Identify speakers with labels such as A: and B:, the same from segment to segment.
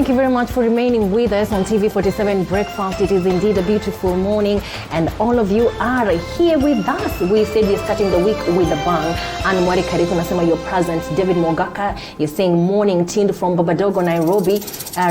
A: Thank you very much for remaining with us on TV47 Breakfast. It is indeed a beautiful morning, and all of you are here with us. We said we're starting the week with a bang. And Mwari Karifu nasema you're present. David Mogaka, you're saying morning tuned from Babadogo, Nairobi.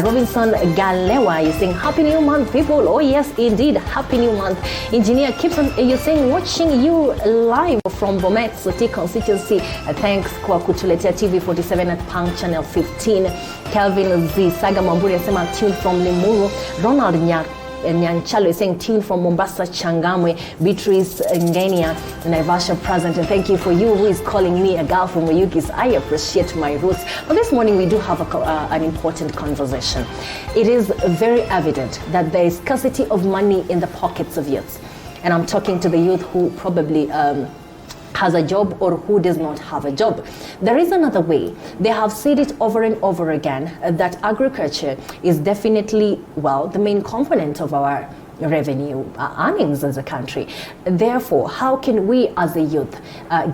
A: Robinson Galewa, you're saying happy new month, people. Oh yes, indeed, happy new month. Engineer Gibson, you're saying watching you live from Bomet Soti constituency. Thanks kwa kutuletea TV47 at Pang Channel 15. Kelvin Z. Saga Mamburi yasema tuned from Limuru. Ronald Nyanchalo is saying tuned from Mombasa Changamwe. Beatrice Ngenia, Naivasha present, and thank you for you who is calling me a girl from Oyugis. I appreciate my roots. But this morning we do have an important conversation. It is very evident that there is scarcity of money in the pockets of youths, and I'm talking to the youth who probably has a job or who does not have a job. There is another way. They have said it over and over again that agriculture is definitely, well, the main component of our revenue earnings as a country. Therefore, how can we as a youth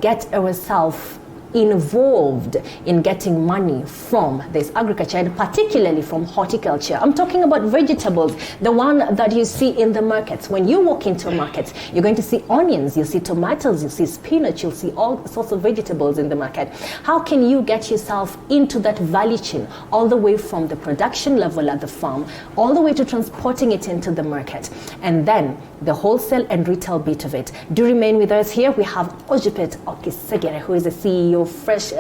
A: get ourselves involved in getting money from this agriculture, and particularly from horticulture? I'm talking about vegetables, the one that you see in the markets. When you walk into a market, you're going to see onions, you see tomatoes, you see spinach, you'll see all sorts of vegetables in the market. How can you get yourself into that value chain, all the way from the production level at the farm, all the way to transporting it into the market, and then the wholesale and retail bit of it? Do remain with us. Here we have Ojipet Okisegere, who is the CEO of Fresh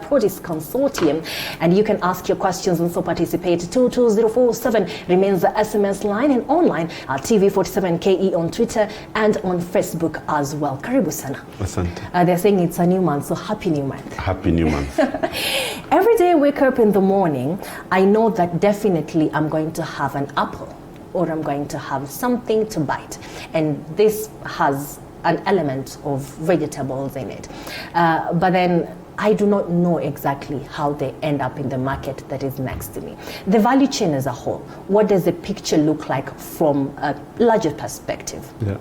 A: Produce Consortium, and you can ask your questions and so participate. 22047 remains the SMS line, and online at TV47KE on Twitter and on Facebook as well. Karibu sana.
B: Asante.
A: They're saying it's a new month, so happy new month.
B: Happy new month.
A: Every day I wake up in the morning, I know that definitely I'm going to have an apple, or I'm going to have something to bite, and this has an element of vegetables in it, but then I do not know exactly how they end up in the market that is next to me. The value chain as a whole, what does the picture look like from a larger perspective?
B: Yeah.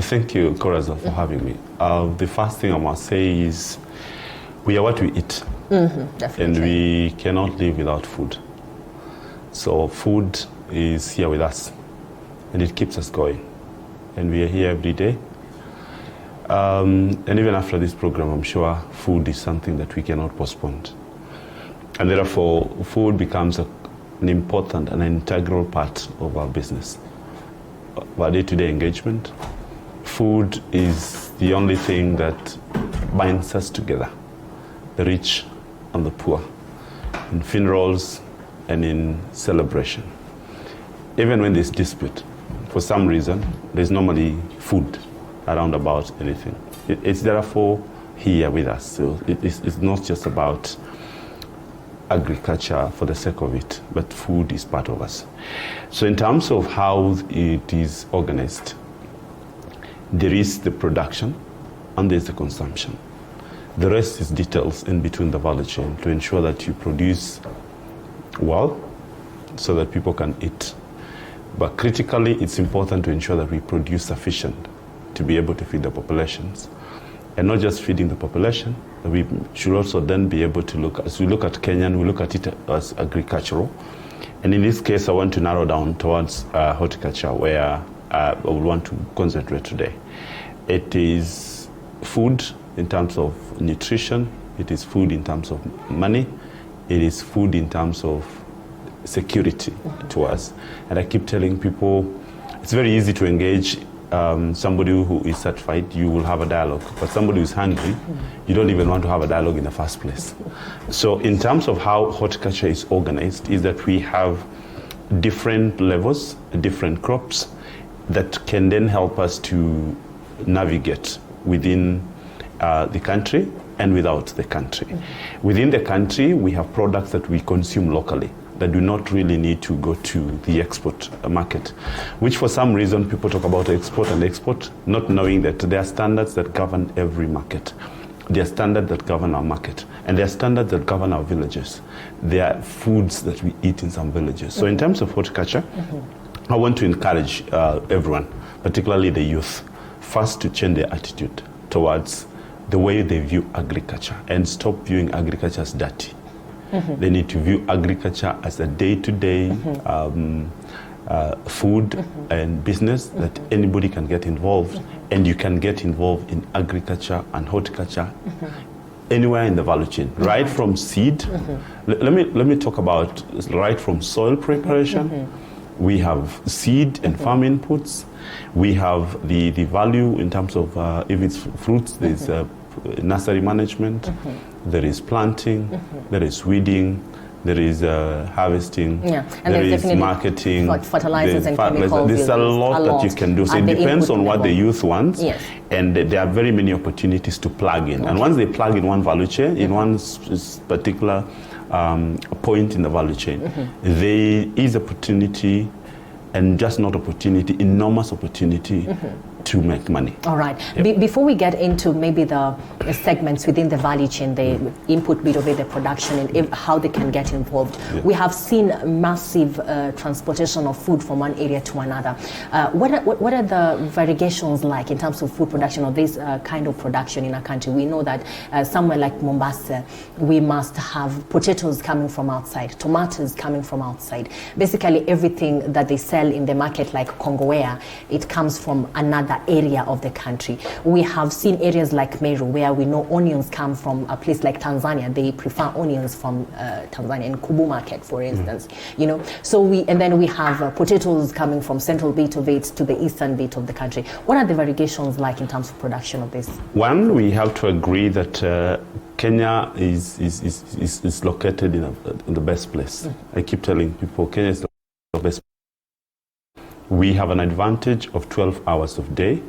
B: Thank you, Corazon, for having me. The first thing I must say is we are what we eat,
A: definitely.
B: And we cannot live without food. So food is here with us, and it keeps us going. And we are here every day. And even after this program, I'm sure food is something that we cannot postpone. And therefore, food becomes an important and an integral part of our business. Our day-to-day engagement, food is the only thing that binds us together, the rich and the poor, in funerals and in celebration. Even when there's dispute, for some reason, there's normally food around about anything. It's therefore here with us. So it's not just about agriculture for the sake of it, but food is part of us. So in terms of how it is organized, there is the production and there's the consumption. The rest is details in between the value chain to ensure that you produce well so that people can eat. But critically, it's important to ensure that we produce sufficient to be able to feed the populations. And not just feeding the population, we should also then be able to look, as we look at Kenyan, we look at it as agricultural. And in this case, I want to narrow down towards horticulture, where I would want to concentrate today. It is food in terms of nutrition, it is food in terms of money, it is food in terms of security to us. And I keep telling people, it's very easy to engage somebody who is certified, you will have a dialogue. But somebody who is hungry, you don't even want to have a dialogue in the first place. So in terms of how horticulture is organized, is that we have different levels, different crops that can then help us to navigate within the country and without the country. Within the country, we have products that we consume locally that do not really need to go to the export market, which for some reason people talk about export, not knowing that there are standards that govern every market. There are standards that govern our market, and there are standards that govern our villages. There are foods that we eat in some villages. So in terms of horticulture, I want to encourage everyone, particularly the youth, first to change their attitude towards the way they view agriculture and stop viewing agriculture as dirty. They need to view agriculture as a day-to-day food and business that anybody can get involved, and you can get involved in agriculture and horticulture anywhere in the value chain, right from seed. Let me talk about right from soil preparation. We have seed and farm inputs. We have the value in terms of if it's fruits, there's nursery management, there is planting, there is weeding, there is harvesting,
A: and
B: there is marketing,
A: fertilizers and chemicals.
B: There's a lot that you can do. So it depends on what the youth wants. And there are very many opportunities to plug in. And once they plug in one value chain, in one particular point in the value chain, there is opportunity, and just not opportunity, enormous opportunity to make money.
A: All right. Before we get into maybe the segments within the value chain, the input bit of it, the production, and how they can get involved, we have seen massive transportation of food from one area to another. What are the variegations like in terms of food production, or this kind of production in a country? We know that somewhere like Mombasa, we must have potatoes coming from outside, tomatoes coming from outside. Basically everything that they sell in the market, like Kongowea, it comes from another area of the country. We have seen areas like Meru where we know onions come from a place like Tanzania. They prefer onions from Tanzania, in Kubu market, for instance. You know, so then we have potatoes coming from central bit of it to the eastern bit of the country. What are the variegations like in terms of production of this? One,
B: we have to agree that Kenya is located in the best place. I keep telling people Kenya is the best place. We have an advantage of 12 hours of day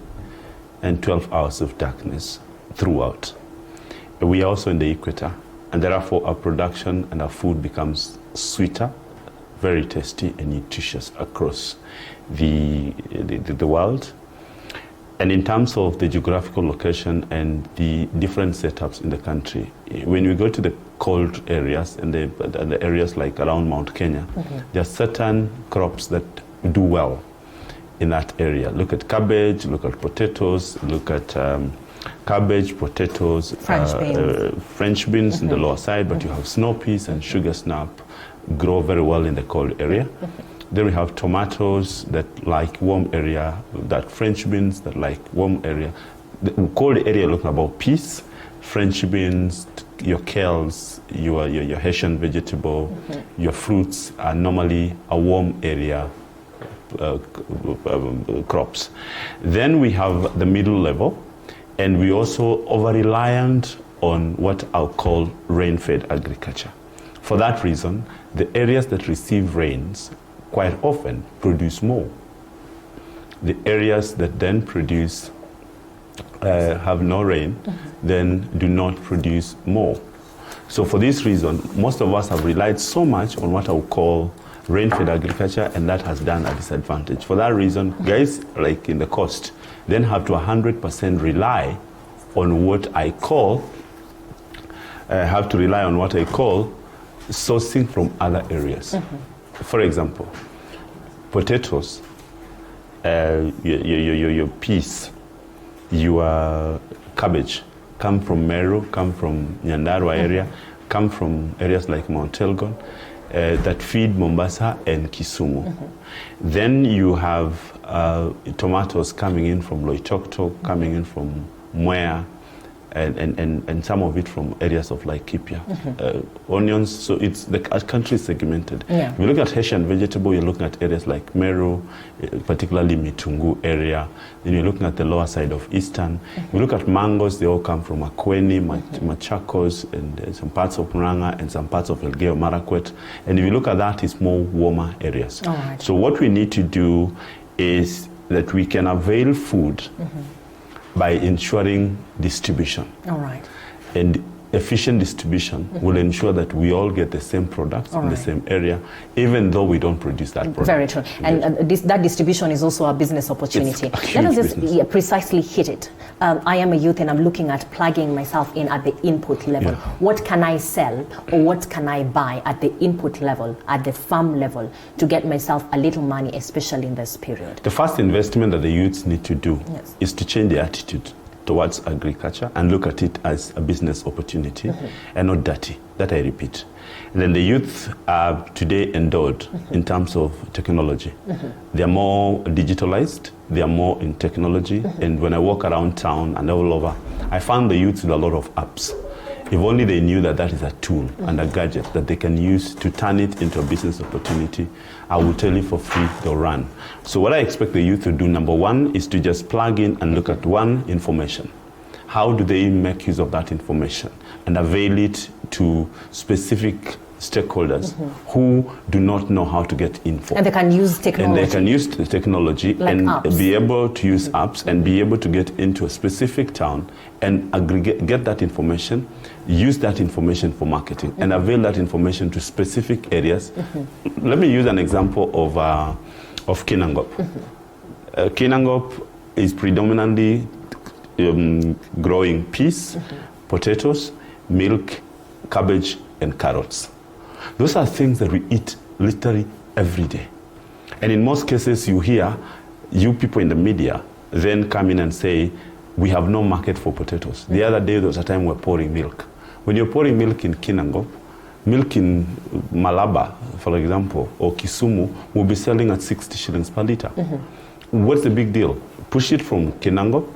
B: and 12 hours of darkness throughout. We are also in the equator, and therefore our production and our food becomes sweeter, very tasty and nutritious across the world. And in terms of the geographical location and the different setups in the country, when we go to the cold areas and the areas like around Mount Kenya, there are certain crops that do well in that area. Look at cabbage, look at potatoes, look at cabbage, potatoes, French beans in the lower side, but you have snow peas and sugar snap grow very well in the cold area. Then we have tomatoes that like warm area, that French beans that like warm area. The cold area looking about peas, French beans, your kales, your Haitian vegetable, your fruits are normally a warm area crops. Then we have the middle level, and we also over-reliant on what I'll call rain-fed agriculture. For that reason, the areas that receive rains quite often produce more. The areas that then produce have no rain, then do not produce more. So for this reason, most of us have relied so much on what I would call rain-fed agriculture, and that has done a disadvantage. For that reason, guys like in the coast then have to 100% rely on what I call sourcing from other areas. For example, potatoes, your peas, your cabbage come from Meru, come from Nyandarua area, come from areas like Mount Elgon, that feed Mombasa and Kisumu. Then you have tomatoes coming in from Loitoktok, coming in from Mwea, and some of it from areas of like Kipia. Onions, so it's the country is segmented. If you look at Haitian vegetable, you're looking at areas like Meru, particularly Mitungu area. Then you're looking at the lower side of Eastern. If you look at mangoes, they all come from Makueni, Machakos, and some parts of Murang'a, and some parts of Elgeyo Marakwet. And if you look at that, it's more warmer areas. So what we need to do is that we can avail food by ensuring distribution. And efficient distribution will ensure that we all get the same products in the same area, even though we don't produce that product.
A: Very true. And that distribution is also a business opportunity. Let us just precisely hit it. I am a youth and I'm looking at plugging myself in at the input level. What can I sell or what can I buy at the input level, at the farm level, to get myself a little money, especially in this period?
B: The first investment that the youths need to do is to change the attitude towards agriculture and look at it as a business opportunity and not dirty. That I repeat. And then the youth are today endowed in terms of technology. They are more digitalized, they are more in technology, and when I walk around town and all over, I found the youth with a lot of apps. If only they knew that that is a tool and a gadget that they can use to turn it into a business opportunity, I will tell you for free, they'll run. So what I expect the youth to do, number one, is to just plug in and look at one, information. How do they make use of that information and avail it to specific stakeholders who do not know how to get info.
A: And they can use technology.
B: And they can use the technology
A: like
B: and
A: apps.
B: be able to use apps and be able to get into a specific town and aggregate, get that information, use that information for marketing and avail that information to specific areas. Let me use an example of Kinangop. Kinangop is predominantly growing peas, potatoes, milk, cabbage, and carrots. Those are things that we eat literally every day. And in most cases, you hear you people in the media then come in and say, we have no market for potatoes. The other day, there was a time we were pouring milk. When you're pouring milk in Kinangop, milk in Malaba, for example, or Kisumu, will be selling at 60 shillings per liter. What's the big deal? Push it from Kinangop,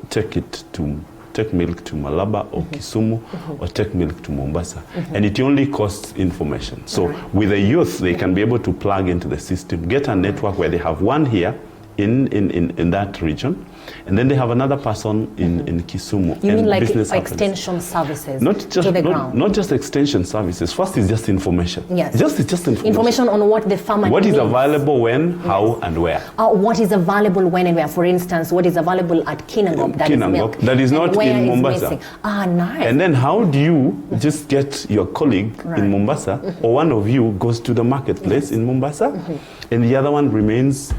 B: take milk to Malaba or Kisumu or take milk to Mombasa. And it only costs information. So with the youth, they can be able to plug into the system, get a network where they have one here in that region, and then they have another person in Kisumu.
A: You
B: and
A: mean like
B: business
A: extension services
B: not just,
A: to the ground?
B: Not just extension services. First is just information.
A: Yes.
B: Just information.
A: Information on what the farmer
B: What
A: needs.
B: is available when, how, and where.
A: What is available when and where? For instance, what is available at Kinangop that is milk?
B: That is not
A: where
B: in
A: is
B: Mombasa.
A: missing? Ah, nice.
B: And then how do you just get your colleague in Mombasa, or one of you goes to the marketplace in Mombasa, and the other one remains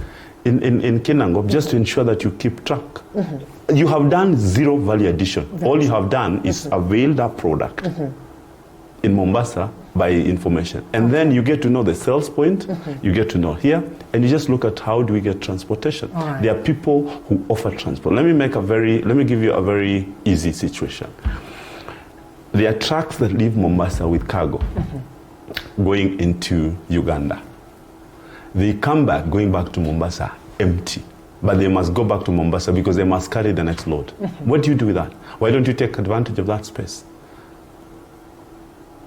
B: in Kinangop, just to ensure that you keep track. You have done zero value addition. All you have done is avail that product in Mombasa by information. And then you get to know the sales point, you get to know here, and you just look at how do we get transportation. There are people who offer transport. Let me give you a very easy situation. There are trucks that leave Mombasa with cargo going into Uganda. They come back, going back to Mombasa, empty. But they must go back to Mombasa because they must carry the next load. What do you do with that? Why don't you take advantage of that space?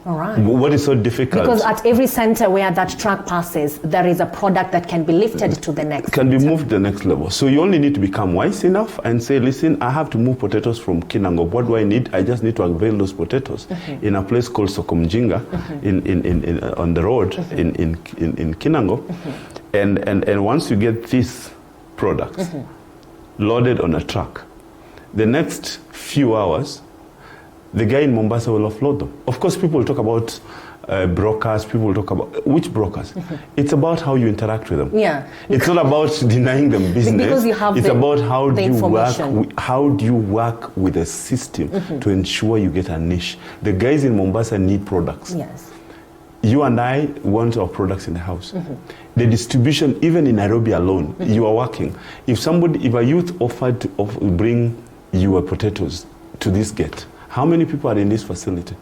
A: All right.
B: What is so difficult?
A: Because at every center where that truck passes, there is a product that can be lifted to the next.
B: Can be moved to the next level. So you only need to become wise enough and say, listen, I have to move potatoes from Kinangop. What do I need? I just need to avail those potatoes in a place called Sokomjinga on the road in Kinangop. And once you get these products loaded on a truck, the next few hours, the guy in Mombasa will offload them. Of course, people will talk about brokers, people will talk about, which brokers? It's about how you interact with them.
A: Yeah.
B: It's not about denying them business.
A: Because you have
B: it's about how do you work with a system to ensure you get a niche. The guys in Mombasa need products.
A: Yes.
B: You and I want our products in the house. The distribution, even in Nairobi alone, you are working. If a youth offered to bring your potatoes to this gate, how many people are in this facility?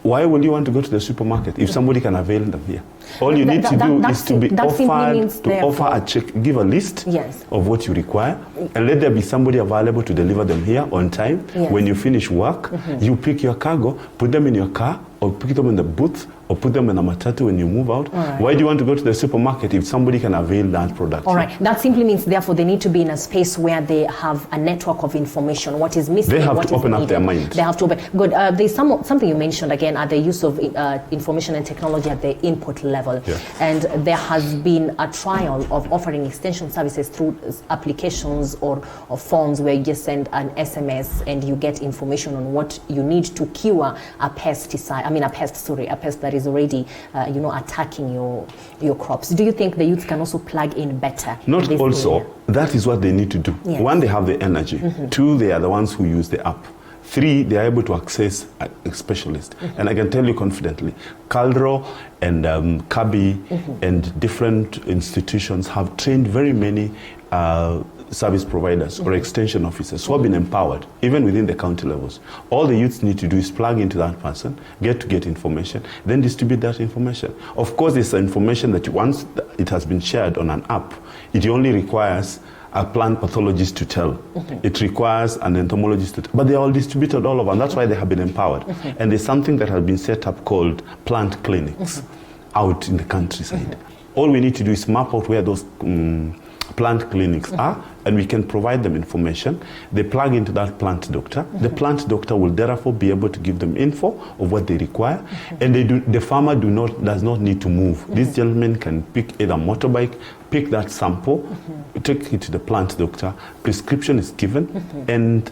B: Why will you want to go to the supermarket if somebody can avail them here? All you need to do is to be offered to offer a check, give a list of what you require, and let there be somebody available to deliver them here on time. When you finish work, you pick your cargo, put them in your car, or pick them in the booth, or put them in a matatu when you move out. Why do you want to go to the supermarket if somebody can avail that product?
A: All right. That simply means, therefore, they need to be in a space where they have a network of information. What is missing?
B: They have to open up their mind.
A: They have to open. Good. There's something you mentioned again at the use of information and technology at the input level. And there has been a trial of offering extension services through applications or forms where you just send an SMS and you get information on what you need to cure a pest that is already attacking your crops. Do you think the youth can also plug in better?
B: Not also. That is what they need to do. One, they have the energy. Two, they are the ones who use the app. Three, they are able to access a specialist. And I can tell you confidently, Caldro and Kabi and different institutions have trained very many service providers or extension officers who have been empowered, even within the county levels. All the youths need to do is plug into that person, get information, then distribute that information. Of course, it's information that once it has been shared on an app, it only requires a plant pathologist to tell. It requires an entomologist to tell. But they're all distributed all over, and that's why they have been empowered. And there's something that has been set up called plant clinics out in the countryside. All we need to do is map out where those plant clinics are, and we can provide them information. They plug into that plant doctor. The plant doctor will therefore be able to give them info of what they require, and the farmer does not need to move. This gentleman can pick either motorbike, pick that sample, take it to the plant doctor, prescription is given, and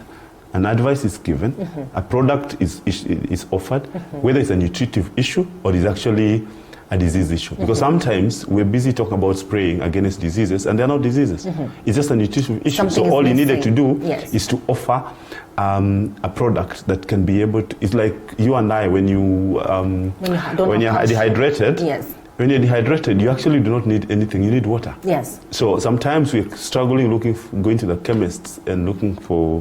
B: an advice is given, a product is offered, whether it's a nutritive issue or is actually a disease issue. Because sometimes we're busy talking about spraying against diseases, and they're not diseases. It's just a nutritive issue.
A: Something
B: so all you
A: missing.
B: needed to do is to offer a product that can be able to, it's like you and I, when you're dehydrated, when you're dehydrated, you actually do not need anything. You need water. Yes. So sometimes we're struggling going to the chemists and looking for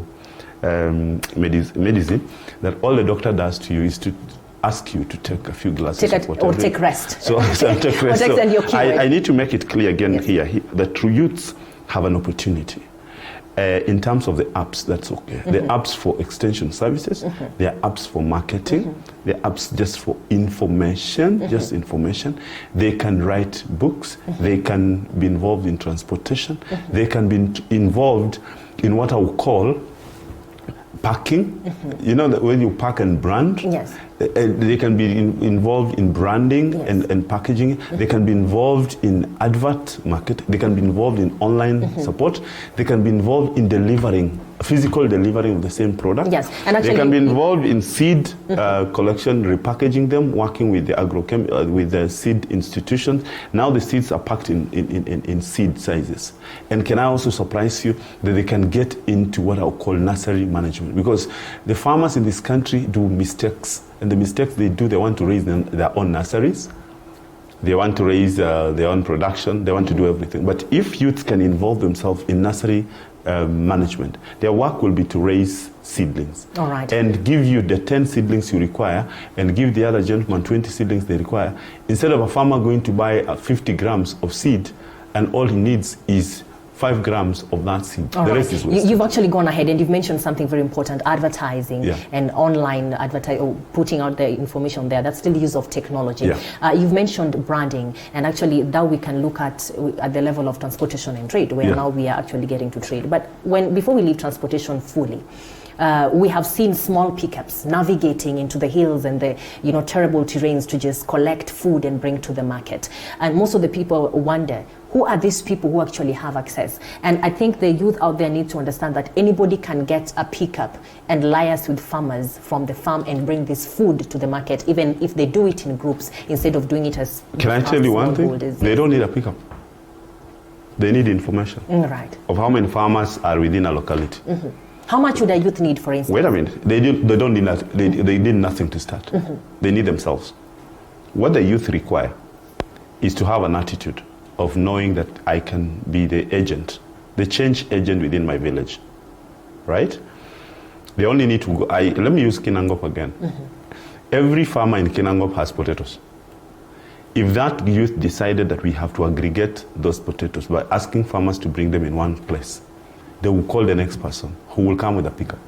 B: medicine, that all the doctor does to you is to ask you to take a few glasses of water.
A: Or take rest.
B: So take rest. So I need to make it clear again here that true youths have an opportunity. In terms of the apps, that's okay. The apps for extension services, there are apps for marketing, there are apps just for information, just information. They can write books, they can be involved in transportation, they can be involved in what I would call packing. You know, that when you pack and brand, they can be involved in branding and packaging. They can be involved in advert market. They can be involved in online support. They can be involved in physical delivering of the same product. Yes, and actually, they can be involved in seed collection, repackaging them, working with the with the seed institutions. Now the seeds are packed in seed sizes. And can I also surprise you that they can get into what I would call nursery management? Because the farmers in this country do mistakes. And the mistakes they do, they want to raise their own nurseries. They want to raise their own production. They want to do everything. But if youths can involve themselves in nursery management, their work will be to raise seedlings. All right. And give you the 10 seedlings you require, and give the other gentleman 20 seedlings they require. Instead of a farmer going to buy 50 grams of seed, and all he needs is 5 grams of that seed. The rest is waste. You've actually gone ahead and you've mentioned something very important, advertising and online putting out the information there. That's still the use of technology. You've mentioned branding, and actually that we can look at the level of transportation and trade, where now we are actually getting to trade. But before we leave transportation fully, we have seen small pickups navigating into the hills and the terrible terrains to just collect food and bring to the market. And most of the people wonder, who are these people who actually have access? And I think the youth out there need to understand that anybody can get a pickup and liaise with farmers from the farm and bring this food to the market, even if they do it in groups instead of doing it as. Can I tell you one thing? They don't need a pickup. They need information of how many farmers are within a locality. How much would a youth need, for instance? Wait a minute. They don't need that. They need nothing to start. They need themselves. What the youth require is to have an attitude of knowing that I can be the agent, the change agent within my village, right? They only need to go. Let me use Kinangop again. Every farmer in Kinangop has potatoes. If that youth decided that we have to aggregate those potatoes by asking farmers to bring them in one place, they will call the next person who will come with a pickup.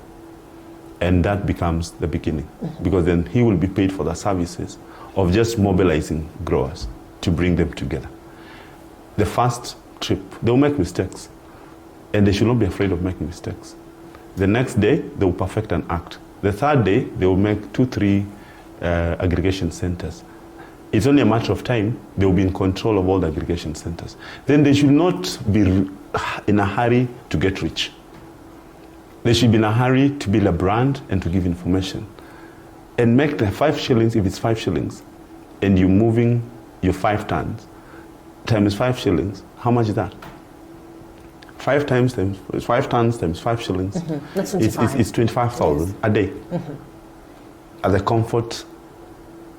B: And that becomes the beginning, because then he will be paid for the services of just mobilizing growers to bring them together. The first trip, they will make mistakes, and they should not be afraid of making mistakes. The next day, they will perfect an act. The third day, they will make 2-3 aggregation centers. It's only a matter of time, they will be in control of all the aggregation centers. Then they should not be in a hurry to get rich. They should be in a hurry to build a brand and to give information. And make the 5 shillings, if it's 5 shillings, and you're moving your 5 tons, times 5 shillings, how much is that? 5 tons times 5 shillings. That's 25. It's 25,000 a day. At the comfort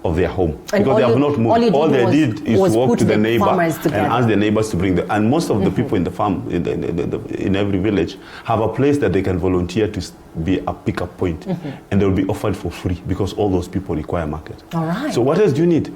B: of their home,
A: And
B: because they have not moved. All they did is walk to the neighbor and ask the neighbors to bring them. And most of the people in the farm, in every village, have a place that they can volunteer to be a pickup point, and they will be offered for free, because all those people require market.
A: All right.
B: So what else do you need?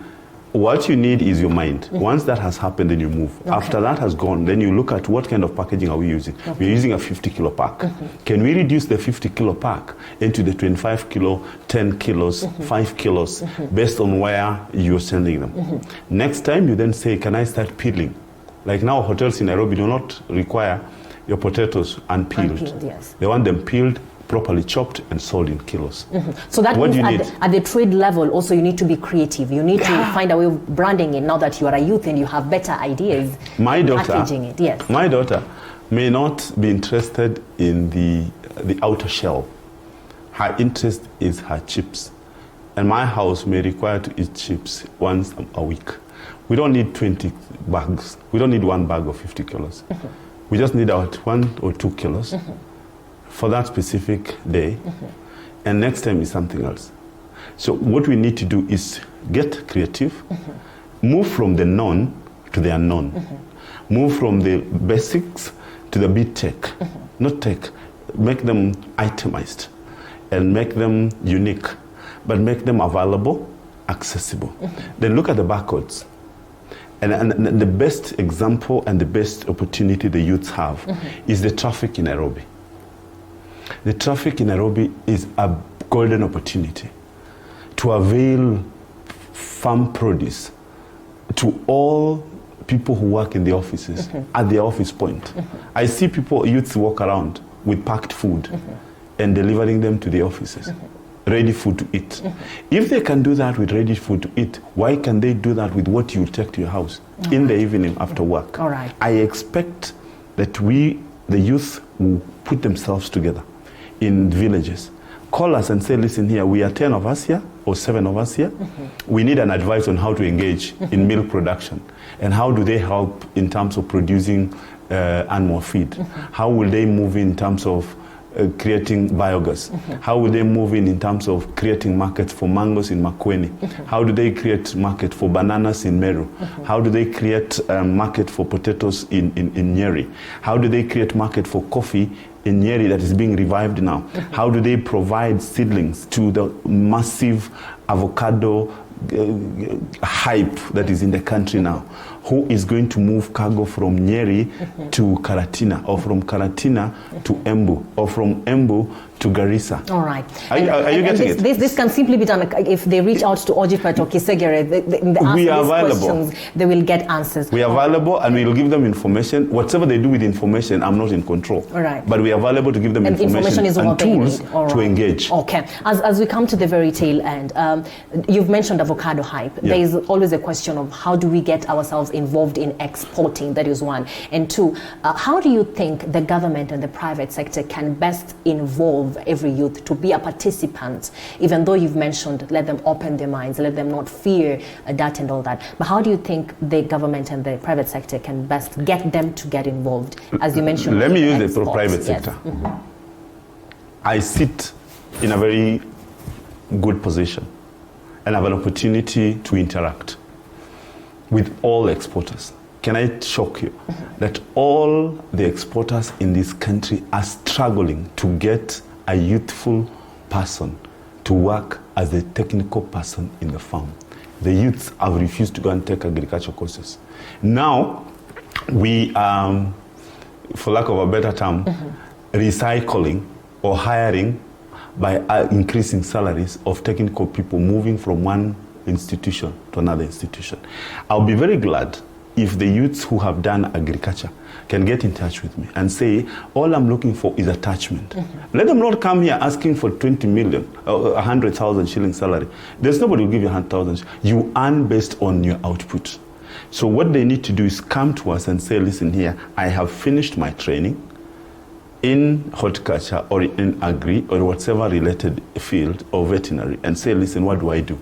B: What you need is your mind. Once that has happened, then you move. Okay. After that has gone, then you look at what kind of packaging are we using. Okay. We're using a 50 kilo pack. Can we reduce the 50 kilo pack into the 25 kilo, 10 kilos, 5 kilos, based on where you're sending them? Next time you then say, can I start peeling? Like now, hotels in Nairobi do not require your potatoes unpeeled.
A: Yes.
B: They want them peeled, properly chopped, and sold in kilos.
A: So that means at the trade level also you need to be creative. You need to find a way of branding it now that you are a youth and you have better ideas.
B: My daughter,
A: packaging it, yes.
B: My daughter may not be interested in the outer shell. Her interest is her chips. And my house may require to eat chips once a week. We don't need 20 bags. We don't need one bag of 50 kilos. We just need about 1 or 2 kilos. For that specific day, and next time is something else. So what we need to do is get creative, move from the known to the unknown, move from the basics to the big tech, not tech, make them itemized, and make them unique, but make them available, accessible. Then look at the barcodes. And the best example and the best opportunity the youths have is the traffic in Nairobi. The traffic in Nairobi is a golden opportunity to avail farm produce to all people who work in the offices at the office point. I see youths walk around with packed food and delivering them to the offices, ready food to eat. If they can do that with ready food to eat, why can they do that with what you take to your house in the evening after work?
A: All right.
B: I expect that we, the youth, will put themselves together in villages. Call us and say, listen here, we are 10 of us here, or 7 of us here. We need an advice on how to engage in milk production. And how do they help in terms of producing animal feed? How will they move in terms of creating biogas? How will they move in terms of creating markets for mangoes in Makueni? How do they create market for bananas in Meru? How do they create market for potatoes in Nyeri? How do they create market for coffee in Nyeri that is being revived now? How do they provide seedlings to the massive avocado hype that is in the country now? Who is going to move cargo from Nyeri to Karatina, or from Karatina to Embu, or from Embu to Garissa?
A: All right.
B: Are you getting it?
A: This can simply be done if they reach out to Ojipat or Kisegere.
B: We are available.
A: Questions, they will get answers.
B: We are available, and we will give them information. Whatever they do with information, I'm not in control.
A: All right.
B: But we are available to give them information
A: is
B: and tools to engage.
A: Okay. As we come to the very tail end, you've mentioned avocado hype.
B: Yeah.
A: There is always a question of how do we get ourselves involved in exporting? That is one. And two, how do you think the government and the private sector can best involve every youth to be a participant, even though you've mentioned let them open their minds, let them not fear that and all that? But how do you think the government and the private sector can best get them to get involved? As you mentioned,
B: let me use the private sector. I sit in a very good position and have an opportunity to interact with all exporters. Can I shock you that all the exporters in this country are struggling to get a youthful person to work as a technical person in the farm? The youths have refused to go and take agricultural courses. Now, we are, for lack of a better term, recycling or hiring by increasing salaries of technical people moving from one institution to another institution. I'll be very glad if the youths who have done agriculture can get in touch with me and say, all I'm looking for is attachment. Let them not come here asking for 20 million, 100,000 shilling salary. There's nobody who will give you 100,000. You earn based on your output. So what they need to do is come to us and say, listen here, I have finished my training in horticulture or in agri or whatever related field or veterinary, and say, listen, what do I do?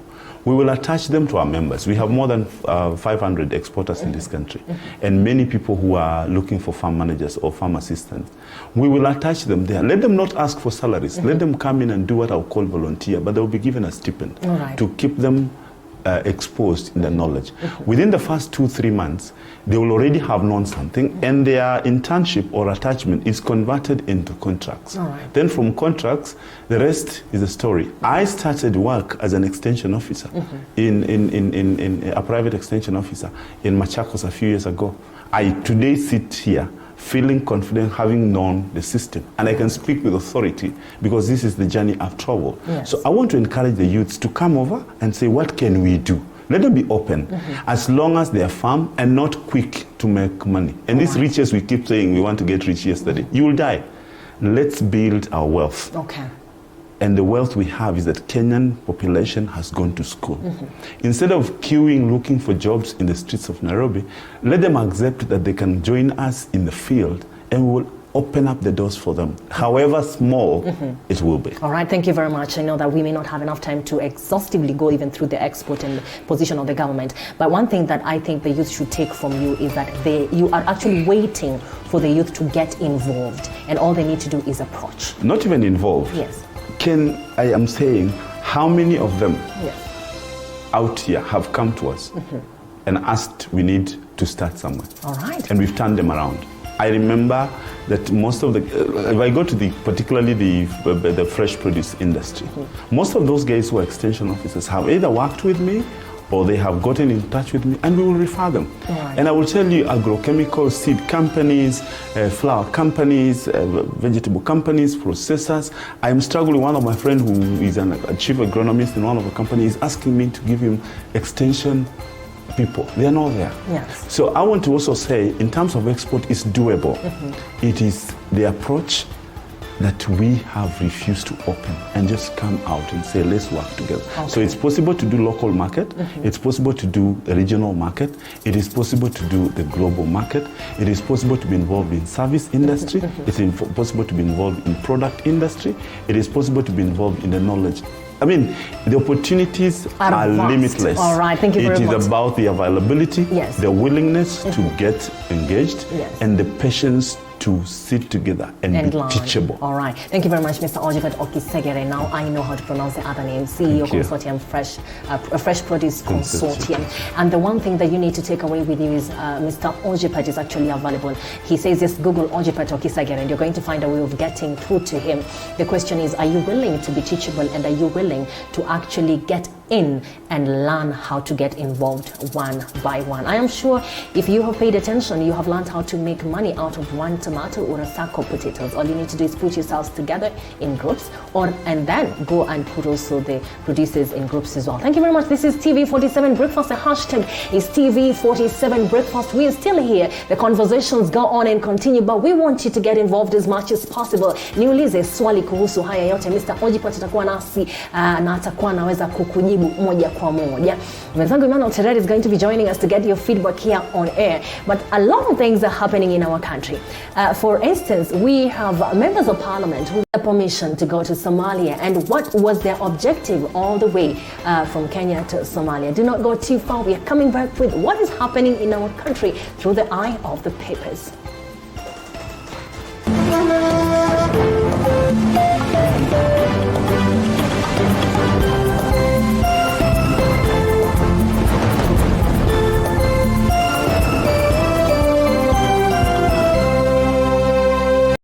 B: We will attach them to our members. We have more than 500 exporters in this country, and many people who are looking for farm managers or farm assistants. We will attach them there. Let them not ask for salaries. Let them come in and do what I'll call volunteer, but they'll be given a stipend to keep them exposed in the knowledge. Within the first 2-3 months, they will already have known something, and their internship or attachment is converted into contracts. Then from contracts, the rest is a story. I started work as an extension officer in a private extension officer in Machakos a few years ago. I today sit here feeling confident, having known the system, and I can speak with authority because this is the journey I've traveled. So I want to encourage the youths to come over and say, what can we do? Let them be open, as long as they are firm and not quick to make money. And these riches, we keep saying we want to get rich yesterday. You will die. Let's build our wealth. And the wealth we have is that Kenyan population has gone to school. Instead of queuing looking for jobs in the streets of Nairobi, let them accept that they can join us in the field, and we will open up the doors for them, however small it will be. All
A: right, thank you very much. I know that we may not have enough time to exhaustively go even through the export and the position of the government, but one thing that I think the youth should take from you is that you are actually waiting for the youth to get involved, and all they need to do is approach.
B: Not even involved.
A: Yes.
B: I am saying, how many of them out here have come to us and asked we need to start somewhere?
A: All right.
B: And we've turned them around. I remember that most of the, if I go to particularly the fresh produce industry, most of those guys who are extension officers have either worked with me or they have gotten in touch with me, and we will refer them. And I will tell you, agrochemical seed companies, flower companies, vegetable companies, processors. I'm struggling. One of my friends who is a chief agronomist in one of the companies is asking me to give him extension people. They are not there. So I want to also say, in terms of export, it's doable. It is the approach that we have refused to open and just come out and say, let's work together. So it's possible to do local market. It's possible to do the regional market. It is possible to do the global market. It is possible to be involved in service industry. It's possible to be involved in product industry. It is possible to be involved in the knowledge. I mean, the opportunities are limitless.
A: All right, thank you very much.
B: It is about the availability, the willingness to get engaged, and the patience to sit together and be
A: learn.
B: Teachable.
A: All right. Thank you very much, Mr. Ojipet Okisegere. Now I know how to pronounce the other name, CEO Consortium, Fresh Produce Consortium. And the one thing that you need to take away with you is Mr. Ojipet is actually available. He says, just Google Ojipet Okisegere and you're going to find a way of getting through to him. The question is, are you willing to be teachable, and are you willing to actually get in and learn how to get involved one by one? I am sure if you have paid attention, you have learned how to make money out of one tomato or a sack of potatoes. All you need to do is put yourselves together in groups, and then go and put also the producers in groups as well. Thank you very much. This is TV47 Breakfast. The hashtag is TV47 Breakfast. We are still here. The conversations go on and continue, but we want you to get involved as much as possible. Niulize swali kuhusu haya yote. Mr. Ojipet atakuwa nasi na atakuwa anaweza kukujibu moja kwa moja. Mwenzangu Emmanuel Terere is going to be joining us to get your feedback here on air. But a lot of things are happening in our country. For instance, we have members of parliament who had permission to go to Somalia. And what was their objective all the way from Kenya to Somalia? Do not go too far. We are coming back with what is happening in our country through the eye of the papers.